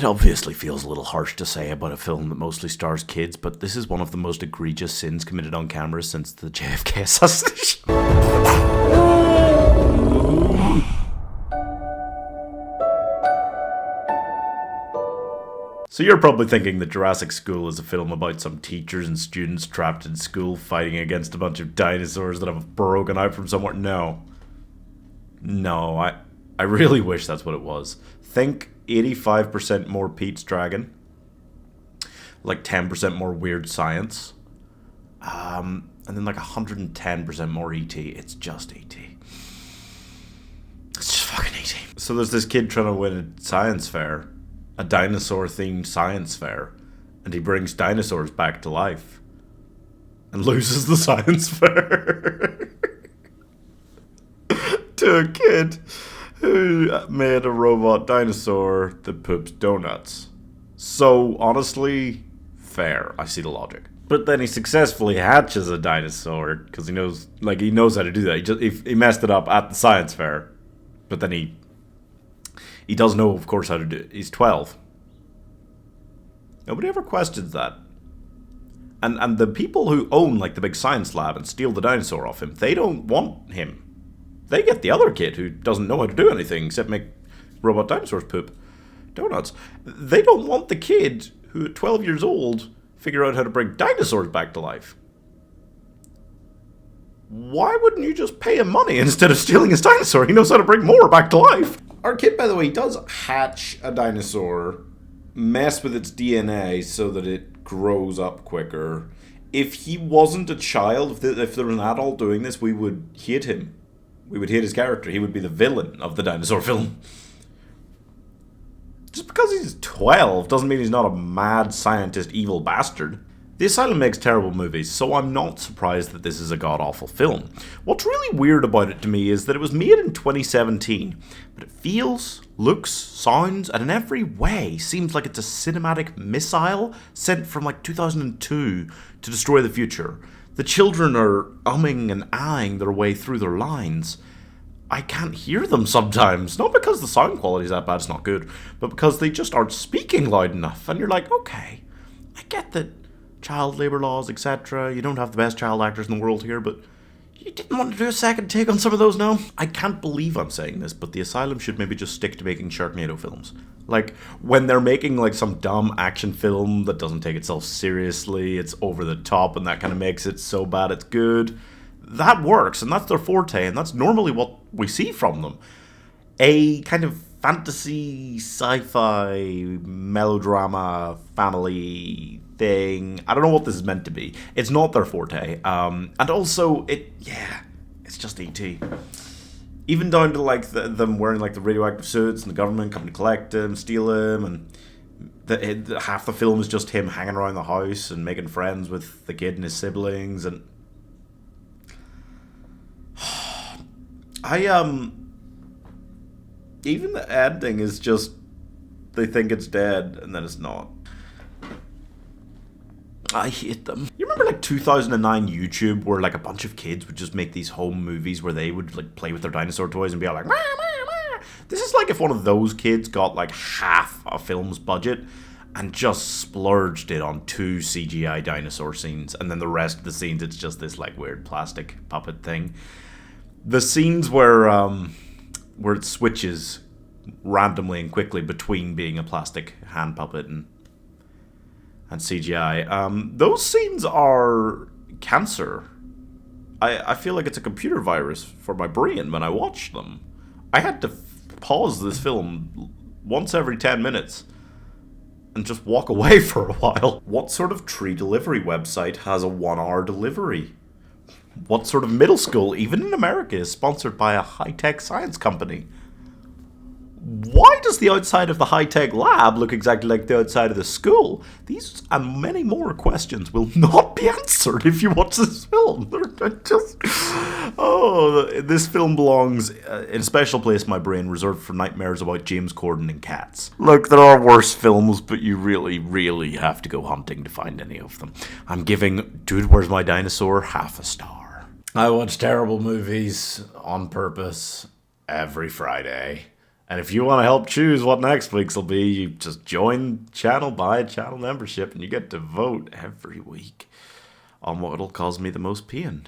It obviously feels a little harsh to say about a film that mostly stars kids, but this is one of the most egregious sins committed on camera since the JFK assassination. So you're probably thinking that Jurassic School is a film about some teachers and students trapped in school fighting against a bunch of dinosaurs that have broken out from somewhere. No, I really wish that's what it was. Think 85% more Pete's Dragon, like 10% more Weird Science, and then like 110% more E.T. It's just E.T. It's just fucking E.T. So there's this kid trying to win a science fair, a dinosaur-themed science fair, and he brings dinosaurs back to life and loses the science fair to a kid who made a robot dinosaur that poops donuts. So, honestly, fair. I see the logic. But then he successfully hatches a dinosaur, because he knows how to do that. He messed it up at the science fair. But then he does know, of course, how to do it. He's 12. Nobody ever questions that. And the people who own, like, the big science lab and steal the dinosaur off him, they don't want him. They get the other kid who doesn't know how to do anything except make robot dinosaurs poop donuts. They don't want the kid who at 12 years old figure out how to bring dinosaurs back to life. Why wouldn't you just pay him money instead of stealing his dinosaur? He knows how to bring more back to life. Our kid, by the way, does hatch a dinosaur, mess with its DNA so that it grows up quicker. If he wasn't a child, if there was an adult doing this, we would hate him. We would hate his character. He would be the villain of the dinosaur film. Just because he's 12 doesn't mean he's not a mad scientist evil bastard. The Asylum makes terrible movies, so I'm not surprised that this is a god-awful film. What's really weird about it to me is that it was made in 2017, but it feels, looks, sounds, and in every way seems like it's a cinematic missile sent from like 2002 to destroy the future. The children are umming and ahhing their way through their lines. I can't hear them sometimes. Not because the sound quality is that bad, it's not good, but because they just aren't speaking loud enough. And you're like, okay, I get that child labour laws, etc. You don't have the best child actors in the world here, but you didn't want to do a second take on some of those now? I can't believe I'm saying this, but the Asylum should maybe just stick to making Sharknado films. Like, when they're making, like, some dumb action film that doesn't take itself seriously, it's over the top, and that kind of makes it so bad it's good, that works, and that's their forte, and that's normally what we see from them. A kind of fantasy, sci-fi, melodrama, family thing. I don't know what this is meant to be. It's not their forte. And also, it's just E.T. Even down to like them wearing like the radioactive suits and the government coming to collect him, steal him, and half the film is just him hanging around the house and making friends with the kid and his siblings. And even the ending is just they think it's dead and then it's not. I hate them. You remember like 2009 YouTube where like a bunch of kids would just make these home movies where they would like play with their dinosaur toys and be all like, "Mah, mah, mah." This is like if one of those kids got like half a film's budget and just splurged it on 2 CGI dinosaur scenes, and then the rest of the scenes it's just this like weird plastic puppet thing. The scenes where it switches randomly and quickly between being a plastic hand puppet and CGI, those scenes are cancer. I feel like it's a computer virus for my brain when I watch them. I had to pause this film once every 10 minutes and just walk away for a while. What sort of tree delivery website has a 1-hour delivery? What sort of middle school, even in America, is sponsored by a high-tech science company? Why does the outside of the high-tech lab look exactly like the outside of the school? These and many more questions will not be answered if you watch this film. This film belongs in a special place in my brain reserved for nightmares about James Corden and cats. Look, there are worse films, but you really, really have to go hunting to find any of them. I'm giving Dude, Where's My Dinosaur half a star. I watch terrible movies on purpose every Friday. And if you want to help choose what next week's will be, you just join the channel, buy a channel membership, and you get to vote every week on what will cause me the most peeing.